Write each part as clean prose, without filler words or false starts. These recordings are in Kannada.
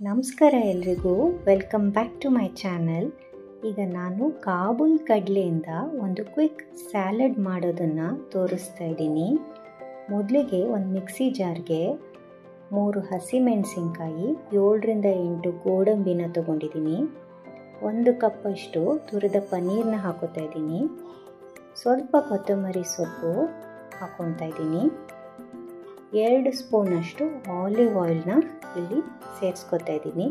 ನಮಸ್ಕಾರ ಎಲ್ರಿಗೂ, welcome back to my channel. ಈಗ ನಾನು ಕಾಬೂಲ್ ಕಡಲೆಯಿಂದ ಒಂದು ಕ್ವಿಕ್ ಸ್ಯಾಲಡ್ ಮಾಡೋದನ್ನು ತೋರಿಸ್ತಾ ಇದ್ದೀನಿ. ಮೊದಲಿಗೆ ಒಂದು ಮಿಕ್ಸಿ ಜಾರ್ಗೆ 3 ಹಸಿಮೆಣಸಿನ್ಕಾಯಿ, 7ರಿಂದ 8 ಗೋಡಂಬಿನ ತೊಗೊಂಡಿದ್ದೀನಿ. 1 ಕಪ್ಪಷ್ಟು ತುರಿದ ಪನ್ನೀರನ್ನ ಹಾಕೋತಾ ಇದ್ದೀನಿ. ಸ್ವಲ್ಪ ಕೊತ್ತಂಬರಿ ಸೊಪ್ಪು ಹಾಕ್ಕೊತಾ ಇದ್ದೀನಿ. 2 ಸ್ಪೂನಷ್ಟು ಆಲಿವ್ ಆಯಿಲ್ನ ಇಲ್ಲಿ ಸೇರಿಸ್ಕೊತಾ ಇದ್ದೀನಿ.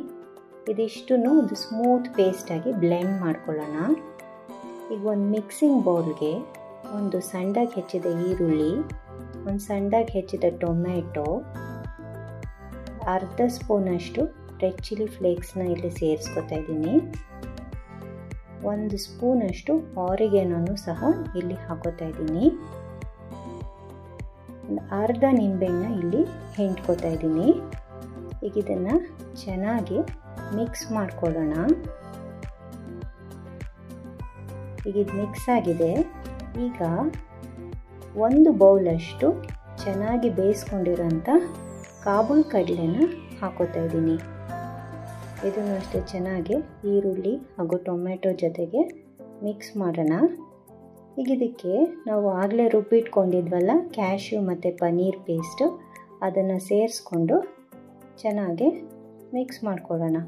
ಇದಿಷ್ಟನ್ನು ಒಂದು ಸ್ಮೂತ್ ಪೇಸ್ಟಾಗಿ ಬ್ಲೆಂಡ್ ಮಾಡ್ಕೊಳ್ಳೋಣ. ಈಗ ಒಂದು ಮಿಕ್ಸಿಂಗ್ ಬೌಲ್ಗೆ ಒಂದು ಸಣ್ಣದಾಗಿ ಹೆಚ್ಚಿದ ಈರುಳ್ಳಿ, ಒಂದು ಸಣ್ಣದಾಗಿ ಹೆಚ್ಚಿದ ಟೊಮೆಟೊ, ಅರ್ಧ ಸ್ಪೂನಷ್ಟು ರೆಡ್ ಚಿಲ್ಲಿ ಫ್ಲೇಕ್ಸ್ನ ಇಲ್ಲಿ ಸೇರಿಸ್ಕೊತಾ ಇದ್ದೀನಿ. 1 ಸ್ಪೂನಷ್ಟು ಆರಿಗೆನೋನು ಸಹ ಇಲ್ಲಿ ಹಾಕೋತಾ ಇದ್ದೀನಿ. ಒಂದು ಅರ್ಧ ನಿಂಬೆಹಣ್ಣು ಇಲ್ಲಿ ಹಿಂಡ್ಕೊತಾ ಇದ್ದೀನಿ. ಈಗ ಇದನ್ನು ಚೆನ್ನಾಗಿ ಮಿಕ್ಸ್ ಮಾಡ್ಕೊಳ್ಳೋಣ. ಈಗ ಇದು ಮಿಕ್ಸ್ ಆಗಿದೆ. ಈಗ 1 ಬೌಲಷ್ಟು ಚೆನ್ನಾಗಿ ಬೇಯಿಸ್ಕೊಂಡಿರೋಂಥ ಕಾಬೂಲ್ ಕಡಲೆನ ಹಾಕೋತಾ ಇದ್ದೀನಿ. ಇದನ್ನು ಅಷ್ಟೇ ಚೆನ್ನಾಗಿ ಈರುಳ್ಳಿ ಹಾಗೂ ಟೊಮೆಟೊ ಜೊತೆಗೆ ಮಿಕ್ಸ್ ಮಾಡೋಣ. ಈಗ ಇದಕ್ಕೆ ನಾವು ಆಗಲೇ ರುಬ್ಬಿಟ್ಕೊಂಡಿದ್ವಲ್ಲ ಕ್ಯಾಶ್ಯೂ ಮತ್ತು ಪನ್ನೀರ್ ಪೇಸ್ಟು, ಅದನ್ನು ಸೇರಿಸ್ಕೊಂಡು ಚೆನ್ನಾಗಿ ಮಿಕ್ಸ್ ಮಾಡ್ಕೊಳ್ಳೋಣ.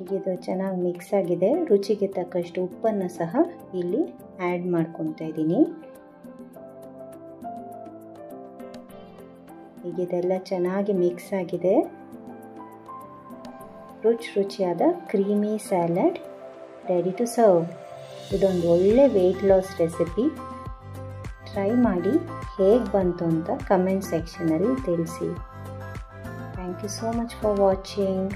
ಈಗ ಇದು ಚೆನ್ನಾಗಿ ಮಿಕ್ಸ್ ಆಗಿದೆ. ರುಚಿಗೆ ತಕ್ಕಷ್ಟು ಉಪ್ಪನ್ನು ಸಹ ಇಲ್ಲಿ ಆ್ಯಡ್ ಮಾಡ್ಕೊತಾ ಇದ್ದೀನಿ. ಈಗ ಇದೆಲ್ಲ ಚೆನ್ನಾಗಿ ಮಿಕ್ಸ್ ಆಗಿದೆ. ರುಚಿಯಾದ creamy salad ready to serve. ಇದೊಂದು ಒಳ್ಳೆ ವೆಯ್ಟ್ ಲಾಸ್ ರೆಸಿಪಿ. ಟ್ರೈ ಮಾಡಿ ಹೇಗೆ ಬಂತು ಅಂತ ಕಮೆಂಟ್ ಸೆಕ್ಷನಲ್ಲಿ ತಿಳಿಸಿ. Thank you so much for watching.